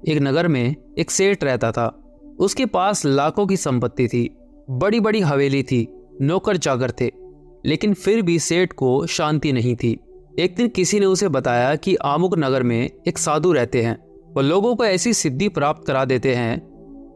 एक नगर में एक सेठ रहता था। उसके पास लाखों की संपत्ति थी, बड़ी बड़ी हवेली थी, नौकर चाकर थे, लेकिन फिर भी सेठ को शांति नहीं थी। एक दिन किसी ने उसे बताया कि आमुक नगर में एक साधु रहते हैं। वो लोगों को ऐसी सिद्धि प्राप्त करा देते हैं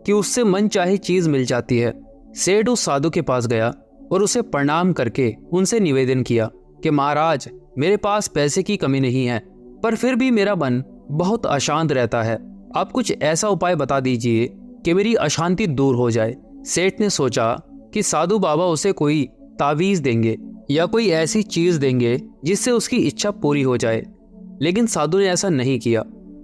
कि उससे मन चाहे चीज मिल जाती है। सेठ उस साधु के पास गया और उसे प्रणाम करके उनसे निवेदन किया कि महाराज, मेरे पास पैसे की कमी नहीं है, पर फिर भी मेरा मन बहुत अशांत रहता है। आप कुछ ऐसा उपाय बता दीजिए कि मेरी अशांति दूर हो जाए। सेठ ने सोचा कि साधु बाबा उसे कोई तावीज देंगे या कोई ऐसी चीज देंगे जिससे उसकी इच्छा पूरी हो जाए, लेकिन साधु ने ऐसा नहीं किया।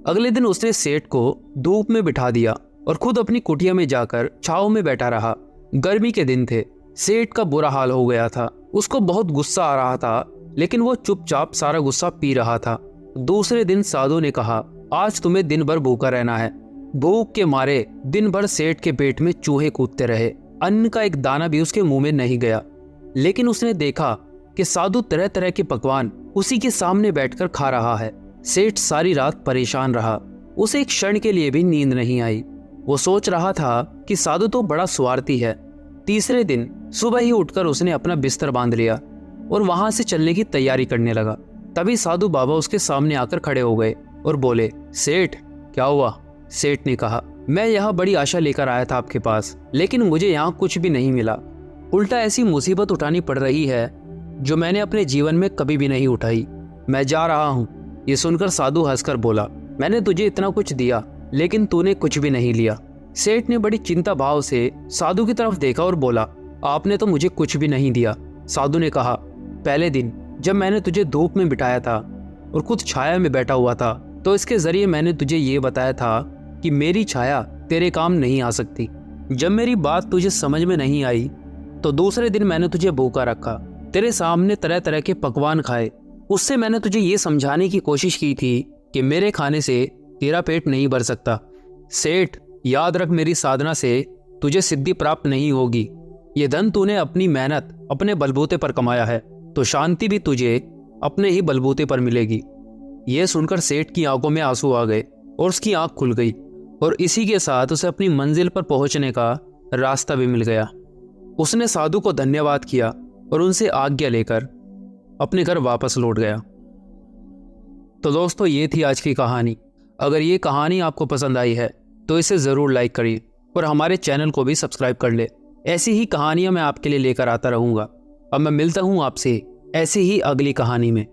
अगले दिन उसने सेठ को धूप में बिठा दिया और खुद अपनी कुटिया में जाकर छांव में बैठा रहा। गर्मी के दिन थे। सेठ का बुरा हाल हो गया था। उसको बहुत गुस्सा आ रहा था, लेकिन वो चुपचाप सारा गुस्सा पी रहा था। दूसरे दिन साधु ने कहा, आज तुम्हें दिन भर भूखा रहना है। भूख के मारे दिन भर सेठ के पेट में चूहे कूदते रहे। अन्न का एक दाना भी उसके मुंह में नहीं गया, लेकिन उसने देखा कि साधु तरह तरह के पकवान उसी के सामने बैठकर खा रहा है। सेठ सारी रात परेशान रहा। उसे एक क्षण के लिए भी नींद नहीं आई। वो सोच रहा था कि साधु तो बड़ा स्वार्थी है। तीसरे दिन सुबह ही उठकर उसने अपना बिस्तर बांध लिया और वहां से चलने की तैयारी करने लगा। तभी साधु बाबा उसके सामने आकर खड़े हो गए और बोले, सेठ क्या हुआ? सेठ ने कहा, मैं यहाँ बड़ी आशा लेकर आया था आपके पास, लेकिन मुझे यहाँ कुछ भी नहीं मिला। उल्टा ऐसी मुसीबत उठानी पड़ रही है जो मैंने अपने जीवन में कभी भी नहीं उठाई। मैं जा रहा हूँ। ये सुनकर साधु हंसकर बोला, मैंने तुझे इतना कुछ दिया, लेकिन तूने कुछ भी नहीं लिया। सेठ ने बड़ी चिंता भाव से साधु की तरफ देखा और बोला, आपने तो मुझे कुछ भी नहीं दिया। साधु ने कहा, पहले दिन जब मैंने तुझे धूप में बिठाया था और खुद छाया में बैठा हुआ था, तो इसके जरिए मैंने तुझे ये बताया था कि मेरी छाया तेरे काम नहीं आ सकती। जब मेरी बात तुझे समझ में नहीं आई तो दूसरे दिन मैंने तुझे भूखा रखा, तेरे सामने तरह तरह के पकवान खाए। उससे मैंने तुझे ये समझाने की कोशिश की थी कि मेरे खाने से तेरा पेट नहीं भर सकता। सेठ, याद रख, मेरी साधना से तुझे सिद्धि प्राप्त नहीं होगी। ये धन तूने अपनी मेहनत, अपने बलबूते पर कमाया है, तो शांति भी तुझे अपने ही बलबूते पर मिलेगी। यह सुनकर सेठ की आंखों में आंसू आ गए और उसकी आंख खुल गई, और इसी के साथ उसे अपनी मंजिल पर पहुंचने का रास्ता भी मिल गया। उसने साधु को धन्यवाद किया और उनसे आज्ञा लेकर अपने घर वापस लौट गया। तो दोस्तों, ये थी आज की कहानी। अगर ये कहानी आपको पसंद आई है तो इसे ज़रूर लाइक करिए और हमारे चैनल को भी सब्सक्राइब कर ले। ऐसी ही कहानियां मैं आपके लिए लेकर आता रहूँगा। अब मैं मिलता हूँ आपसे ऐसी ही अगली कहानी में।